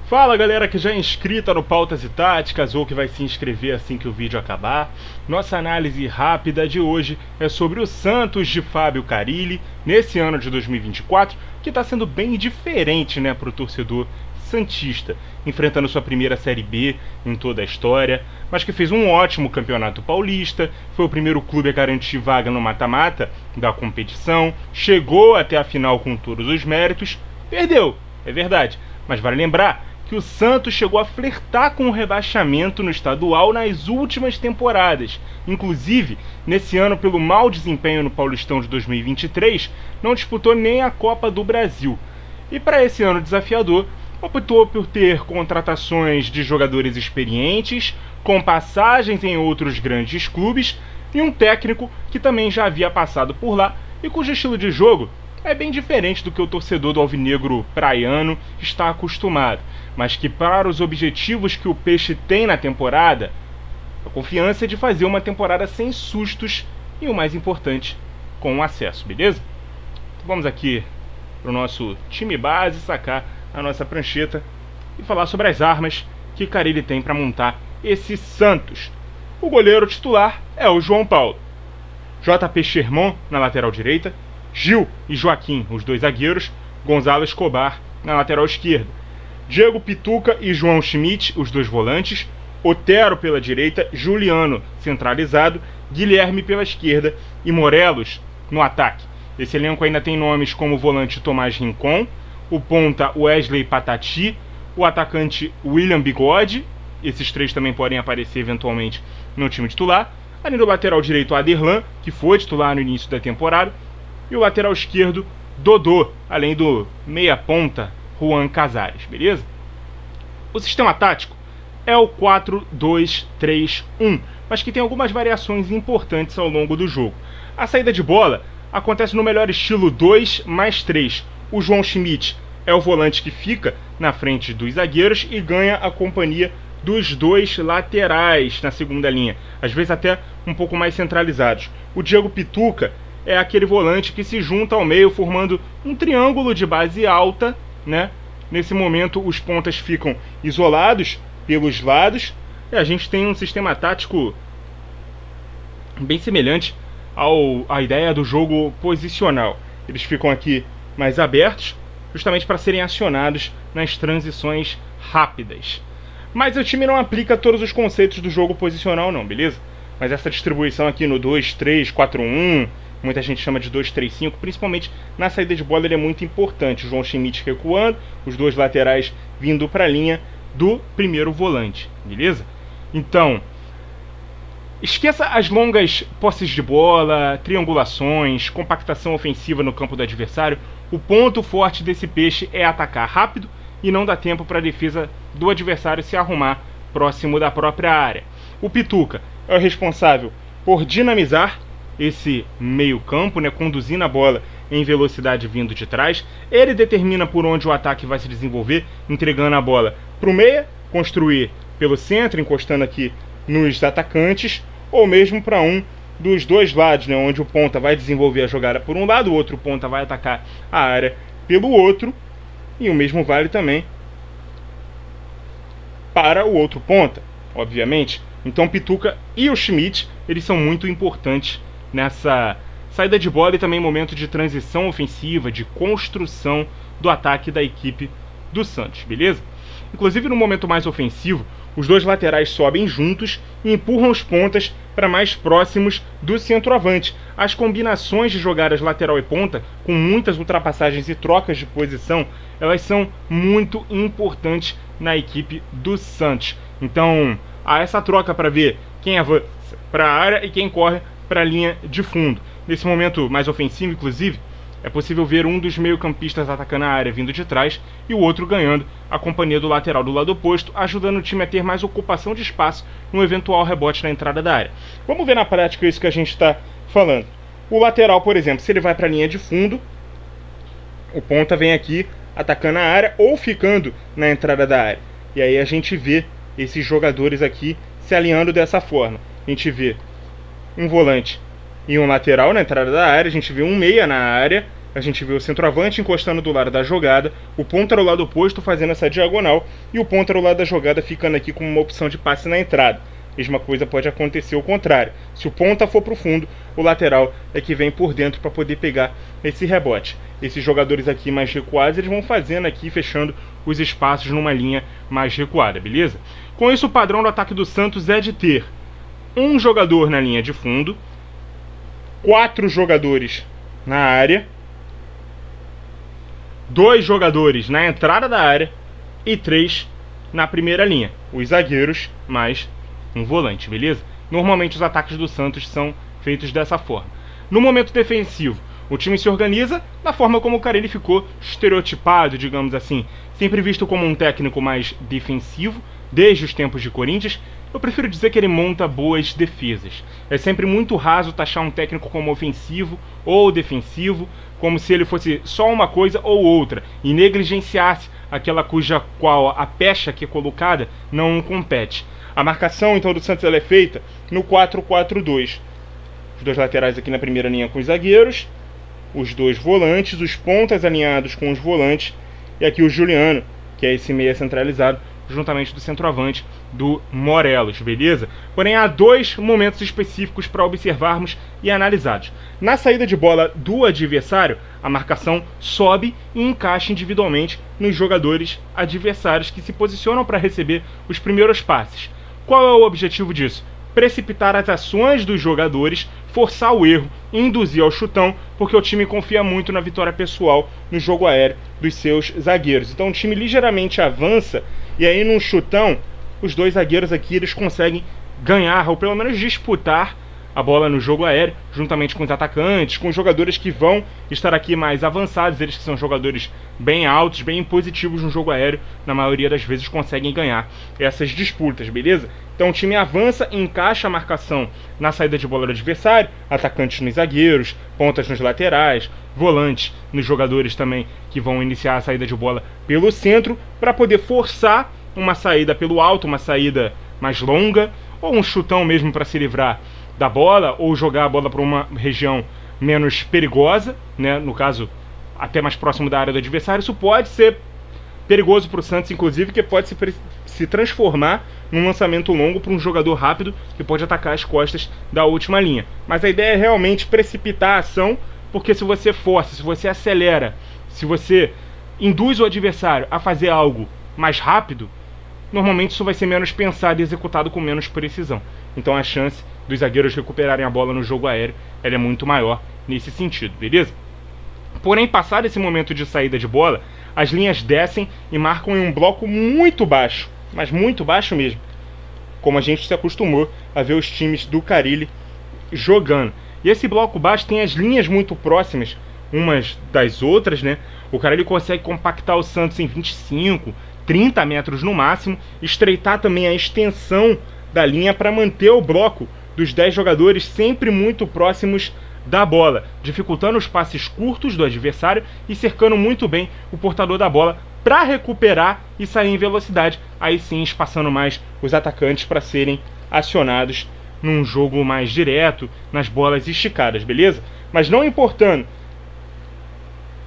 Fala galera que já é inscrita no Pautas e Táticas ou que vai se inscrever assim que o vídeo acabar. Nossa análise rápida de hoje é sobre o Santos de Fábio Carille nesse ano de 2024, que está sendo bem diferente, né, para o torcedor santista, enfrentando sua primeira Série B em toda a história, mas que fez um ótimo campeonato paulista, foi o primeiro clube a garantir vaga no mata-mata da competição, chegou até a final com todos os méritos, perdeu, é verdade, mas vale lembrar que o Santos chegou a flertar com o rebaixamento no estadual nas últimas temporadas. Inclusive, nesse ano, pelo mau desempenho no Paulistão de 2023, não disputou nem a Copa do Brasil. E para esse ano desafiador, optou por ter contratações de jogadores experientes, com passagens em outros grandes clubes, e um técnico que também já havia passado por lá e cujo estilo de jogo é bem diferente do que o torcedor do alvinegro praiano está acostumado, mas que para os objetivos que o Peixe tem na temporada, a confiança é de fazer uma temporada sem sustos e, o mais importante, com acesso, beleza? Então vamos aqui para o nosso time base, sacar a nossa prancheta e falar sobre as armas que Carille tem para montar esse Santos. O goleiro titular é o João Paulo. JP Sherman na lateral direita, Gil e Joaquim, os dois zagueiros, Gonzalo Escobar na lateral esquerda, Diego Pituca e João Schmidt, os dois volantes, Otero pela direita, Juliano centralizado, Guilherme pela esquerda e Morelos no ataque. Esse elenco ainda tem nomes como o volante Tomás Rincon, o ponta Wesley Patati, o atacante William Bigode, esses três também podem aparecer eventualmente no time titular, além do lateral direito Aderlan, que foi titular no início da temporada, e o lateral esquerdo Dodô, além do meia-ponta Juan Casares, beleza? O sistema tático é o 4-2-3-1, mas que tem algumas variações importantes ao longo do jogo. A saída de bola acontece no melhor estilo 2+3. O João Schmidt é o volante que fica na frente dos zagueiros e ganha a companhia dos dois laterais na segunda linha, às vezes até um pouco mais centralizados. O Diego Pituca é aquele volante que se junta ao meio formando um triângulo de base alta, né? Nesse momento os pontas ficam isolados pelos lados e a gente tem um sistema tático bem semelhante à ideia do jogo posicional. Eles ficam aqui mais abertos, justamente para serem acionados nas transições rápidas. Mas o time não aplica todos os conceitos do jogo posicional não, beleza? Mas essa distribuição aqui no 2-3-4-1, muita gente chama de 2-3-5, principalmente na saída de bola ele é muito importante. O João Schmidt recuando, os dois laterais vindo para a linha do primeiro volante, beleza? Então, esqueça as longas posses de bola, triangulações, compactação ofensiva no campo do adversário. O ponto forte desse Peixe é atacar rápido e não dar tempo para a defesa do adversário se arrumar próximo da própria área. O Pituca é o responsável por dinamizar esse meio campo, né, conduzindo a bola em velocidade vindo de trás. Ele determina por onde o ataque vai se desenvolver, entregando a bola para o meia, construir pelo centro, encostando aqui nos atacantes, ou mesmo para um dos dois lados, né, onde o ponta vai desenvolver a jogada por um lado, o outro ponta vai atacar a área pelo outro, e o mesmo vale também para o outro ponta, obviamente. Então Pituca e o Schmidt, eles são muito importantes nessa saída de bola e também momento de transição ofensiva, de construção do ataque da equipe do Santos, beleza? Inclusive no momento mais ofensivo, os dois laterais sobem juntos e empurram os pontas para mais próximos do centroavante. As combinações de jogadas lateral e ponta, com muitas ultrapassagens e trocas de posição, elas são muito importantes na equipe do Santos. Então, há essa troca para ver quem avança para a área e quem corre para a linha de fundo. Nesse momento mais ofensivo, inclusive, é possível ver um dos meio-campistas atacando a área vindo de trás e o outro ganhando a companhia do lateral do lado oposto, ajudando o time a ter mais ocupação de espaço no eventual rebote na entrada da área. Vamos ver na prática isso que a gente está falando. O lateral, por exemplo, se ele vai para a linha de fundo, o ponta vem aqui atacando a área ou ficando na entrada da área. E aí a gente vê esses jogadores aqui se alinhando dessa forma. A gente vê um volante e um lateral na entrada da área, a gente vê um meia na área a gente vê o centroavante encostando do lado da jogada, o ponta do lado oposto fazendo essa diagonal e o ponta do lado da jogada ficando aqui como uma opção de passe na entrada. Mesma coisa pode acontecer ao contrário. Se o ponta for para o fundo, o lateral é que vem por dentro para poder pegar esse rebote. Esses jogadores aqui mais recuados, eles vão fazendo aqui, fechando os espaços numa linha mais recuada, beleza? Com isso, o padrão do ataque do Santos é de ter um jogador na linha de fundo, 4 jogadores na área, 2 jogadores na entrada da área e 3 na primeira linha. Os zagueiros mais um volante, beleza? Normalmente os ataques do Santos são feitos dessa forma. No momento defensivo, o time se organiza da forma como o Carille ficou estereotipado, digamos assim. Sempre visto como um técnico mais defensivo, desde os tempos de Corinthians. Eu prefiro dizer que ele monta boas defesas. É sempre muito raso taxar um técnico como ofensivo ou defensivo, como se ele fosse só uma coisa ou outra, e negligenciasse aquela cuja qual a pecha que é colocada não compete. A marcação, então, do Santos ela é feita no 4-4-2. Os 2 laterais aqui na primeira linha com os zagueiros, os 2 volantes, os pontas alinhados com os volantes, e aqui o Juliano, que é esse meia centralizado, juntamente do centroavante do Morelos, beleza? Porém, há 2 momentos específicos para observarmos e analisados. Na saída de bola do adversário, a marcação sobe e encaixa individualmente nos jogadores adversários que se posicionam para receber os primeiros passes. Qual é o objetivo disso? Precipitar as ações dos jogadores, forçar o erro, induzir ao chutão, porque o time confia muito na vitória pessoal no jogo aéreo dos seus zagueiros. Então o time ligeiramente avança e aí num chutão, os 2 zagueiros aqui eles conseguem ganhar ou pelo menos disputar a bola no jogo aéreo, juntamente com os atacantes, com os jogadores que vão estar aqui mais avançados, eles que são jogadores bem altos, bem positivos no jogo aéreo, na maioria das vezes conseguem ganhar essas disputas, beleza? Então o time avança, encaixa a marcação na saída de bola do adversário, atacantes nos zagueiros, pontas nos laterais, volantes nos jogadores também que vão iniciar a saída de bola pelo centro, para poder forçar uma saída pelo alto, uma saída mais longa, ou um chutão mesmo para se livrar da bola, ou jogar a bola para uma região menos perigosa, né? No caso, até mais próximo da área do adversário. Isso pode ser perigoso para o Santos, inclusive, que pode se transformar num lançamento longo para um jogador rápido que pode atacar as costas da última linha. Mas a ideia é realmente precipitar a ação, porque se você força, se você acelera, se você induz o adversário a fazer algo mais rápido, normalmente isso vai ser menos pensado e executado com menos precisão. Então a chance dos zagueiros recuperarem a bola no jogo aéreo ela é muito maior nesse sentido, beleza? Porém, passado esse momento de saída de bola, as linhas descem e marcam em um bloco muito baixo, mas muito baixo mesmo, como a gente se acostumou a ver os times do Carille jogando. E esse bloco baixo tem as linhas muito próximas umas das outras, né? O Carille consegue compactar o Santos em 25, 30 metros no máximo, estreitar também a extensão da linha para manter o bloco dos 10 jogadores sempre muito próximos da bola, dificultando os passes curtos do adversário e cercando muito bem o portador da bola para recuperar e sair em velocidade, aí sim espaçando mais os atacantes para serem acionados num jogo mais direto, nas bolas esticadas, beleza? Mas não importando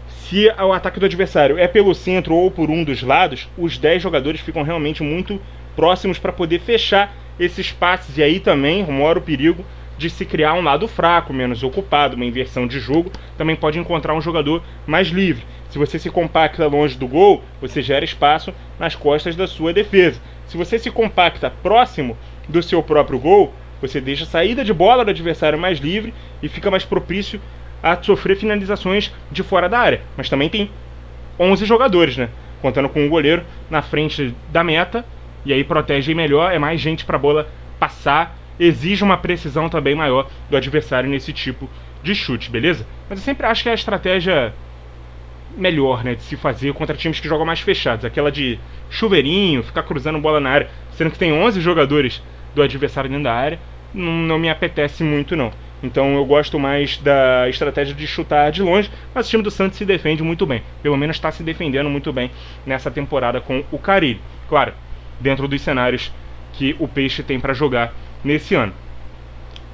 se o ataque do adversário é pelo centro ou por um dos lados, os 10 jogadores ficam realmente muito próximos para poder fechar esses passes, e aí também mora o perigo de se criar um lado fraco, menos ocupado, uma inversão de jogo. Também pode encontrar um jogador mais livre. Se você se compacta longe do gol, você gera espaço nas costas da sua defesa. Se você se compacta próximo do seu próprio gol, você deixa a saída de bola do adversário mais livre e fica mais propício a sofrer finalizações de fora da área. Mas também tem 11 jogadores, né? Contando com o goleiro na frente da meta, e aí protege melhor, é mais gente para a bola passar, exige uma precisão também maior do adversário nesse tipo de chute, beleza? Mas eu sempre acho que é a estratégia melhor, né, de se fazer contra times que jogam mais fechados, aquela de chuveirinho, ficar cruzando bola na área, sendo que tem 11 jogadores do adversário dentro da área, não me apetece muito não. Então eu gosto mais da estratégia de chutar de longe, mas o time do Santos se defende muito bem, pelo menos está se defendendo muito bem nessa temporada com o Carille, claro, dentro dos cenários que o Peixe tem para jogar nesse ano.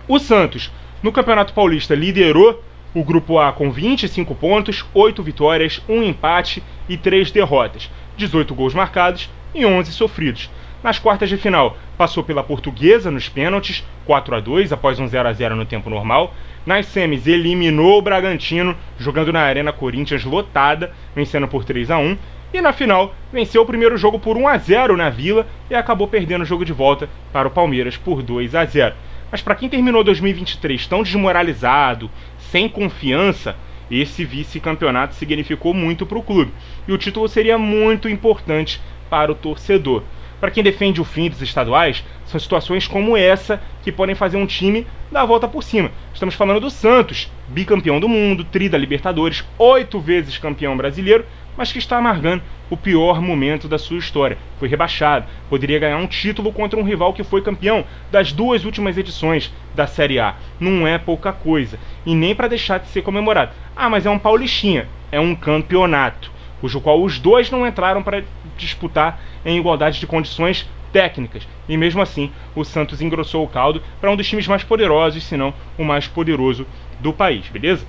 O Santos, no Campeonato Paulista, liderou o grupo A com 25 pontos, 8 vitórias, 1 empate e 3 derrotas, 18 gols marcados e 11 sofridos. Nas quartas de final, passou pela Portuguesa nos pênaltis, 4-2 após um 0-0 no tempo normal. Nas semis, eliminou o Bragantino, jogando na Arena Corinthians lotada, vencendo por 3-1. E na final, venceu o primeiro jogo por 1-0 na Vila e acabou perdendo o jogo de volta para o Palmeiras por 2-0. Mas para quem terminou 2023 tão desmoralizado, sem confiança, esse vice-campeonato significou muito para o clube. E o título seria muito importante para o torcedor. Para quem defende o fim dos estaduais, são situações como essa que podem fazer um time dar a volta por cima. Estamos falando do Santos, bicampeão do mundo, tri da Libertadores, 8 vezes campeão brasileiro, mas que está amargando o pior momento da sua história. Foi rebaixado, poderia ganhar um título contra um rival que foi campeão das 2 últimas edições da Série A. Não é pouca coisa, e nem para deixar de ser comemorado. Ah, mas é um paulistinha, é um campeonato, cujo qual os dois não entraram para disputar em igualdade de condições técnicas. E mesmo assim, o Santos engrossou o caldo para um dos times mais poderosos, se não o mais poderoso do país, beleza?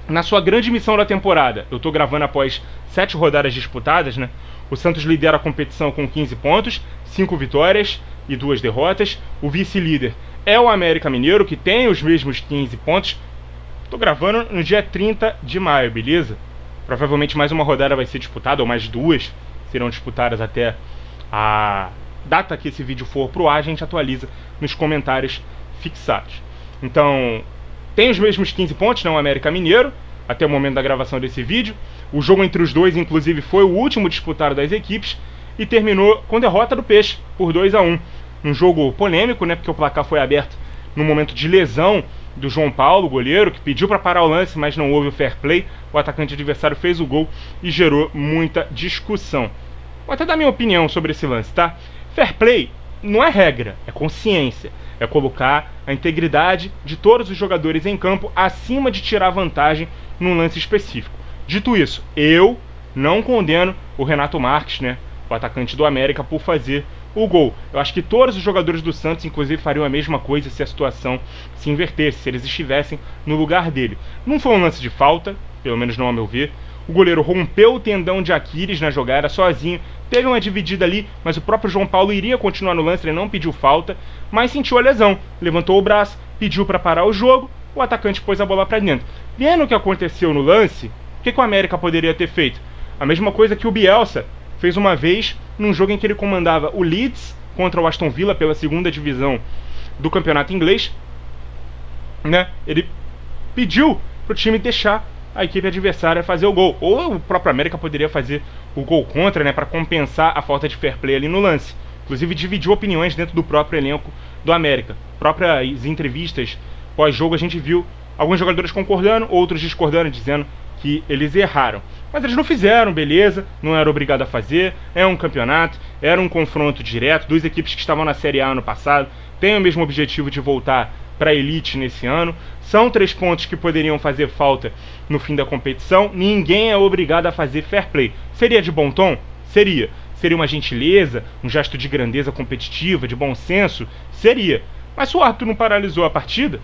Na sua grande missão da temporada, eu estou gravando após 7 rodadas disputadas, né? O Santos lidera a competição com 15 pontos, 5 vitórias e 2 derrotas. O vice-líder é o América Mineiro, que tem os mesmos 15 pontos. Estou gravando no dia 30 de maio, beleza? Provavelmente mais uma rodada vai ser disputada, ou mais 2 serão disputadas até a data que esse vídeo for pro ar. A gente atualiza nos comentários fixados. Então, tem os mesmos 15 pontos, não, o América Mineiro, até o momento da gravação desse vídeo. O jogo entre os dois, inclusive, foi o último disputado das equipes e terminou com derrota do Peixe por 2-1. Um jogo polêmico, né, porque o placar foi aberto no momento de lesão do João Paulo, goleiro, que pediu para parar o lance, mas não houve o fair play. O atacante adversário fez o gol e gerou muita discussão. Vou até dar minha opinião sobre esse lance, tá? Fair play não é regra, é consciência. É colocar a integridade de todos os jogadores em campo acima de tirar vantagem num lance específico. Dito isso, eu não condeno o Renato Marques, né, o atacante do América, por fazer o gol. Eu acho que todos os jogadores do Santos, inclusive, fariam a mesma coisa se a situação se invertesse, se eles estivessem no lugar dele. Não foi um lance de falta, pelo menos não a meu ver. O goleiro rompeu o tendão de Aquiles na jogada sozinho, teve uma dividida ali, mas o próprio João Paulo iria continuar no lance, ele não pediu falta, mas sentiu a lesão, levantou o braço, pediu para parar o jogo, o atacante pôs a bola para dentro. Vendo o que aconteceu no lance, o que o América poderia ter feito? A mesma coisa que o Bielsa fez uma vez num jogo em que ele comandava o Leeds contra o Aston Villa pela 2ª divisão do campeonato inglês, né? Ele pediu pro time deixar a equipe adversária fazer o gol, ou o próprio América poderia fazer o gol contra, né, para compensar a falta de fair play ali no lance. Inclusive dividiu opiniões dentro do próprio elenco do América. Próprias entrevistas pós-jogo a gente viu alguns jogadores concordando, outros discordando, dizendo que eles erraram. Mas eles não fizeram, beleza, não era obrigado a fazer, é um campeonato, era um confronto direto, 2 equipes que estavam na Série A ano passado, têm o mesmo objetivo de voltar para a elite nesse ano. São 3 pontos que poderiam fazer falta no fim da competição. Ninguém é obrigado a fazer fair play. Seria de bom tom? Seria. Seria uma gentileza, um gesto de grandeza competitiva, de bom senso? Seria. Mas se o árbitro não paralisou a partida,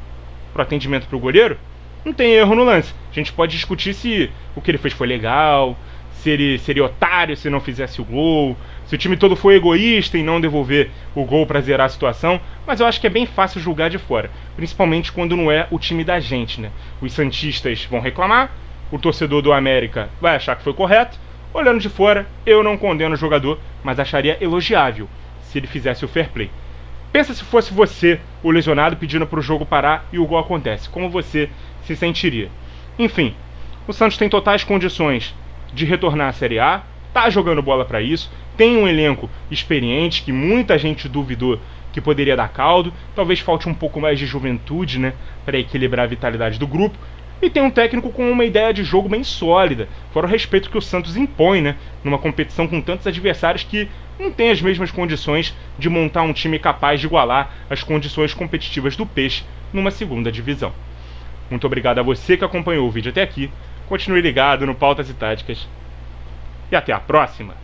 pro atendimento pro goleiro, não tem erro no lance. A gente pode discutir se o que ele fez foi legal, se ele seria otário se não fizesse o gol, se o time todo foi egoísta em não devolver o gol para zerar a situação, mas eu acho que é bem fácil julgar de fora, principalmente quando não é o time da gente, né? Os santistas vão reclamar, o torcedor do América vai achar que foi correto. Olhando de fora, eu não condeno o jogador, mas acharia elogiável se ele fizesse o fair play. Pensa se fosse você, o lesionado, pedindo para o jogo parar e o gol acontece. Como você se sentiria? Enfim, o Santos tem totais condições de retornar à Série A, tá jogando bola para isso, tem um elenco experiente que muita gente duvidou que poderia dar caldo, talvez falte um pouco mais de juventude, né, para equilibrar a vitalidade do grupo, e tem um técnico com uma ideia de jogo bem sólida, fora o respeito que o Santos impõe, né, numa competição com tantos adversários que não tem as mesmas condições de montar um time capaz de igualar as condições competitivas do Peixe numa 2ª divisão. Muito obrigado a você que acompanhou o vídeo até aqui, continue ligado no Pautas e Táticas, e até a próxima!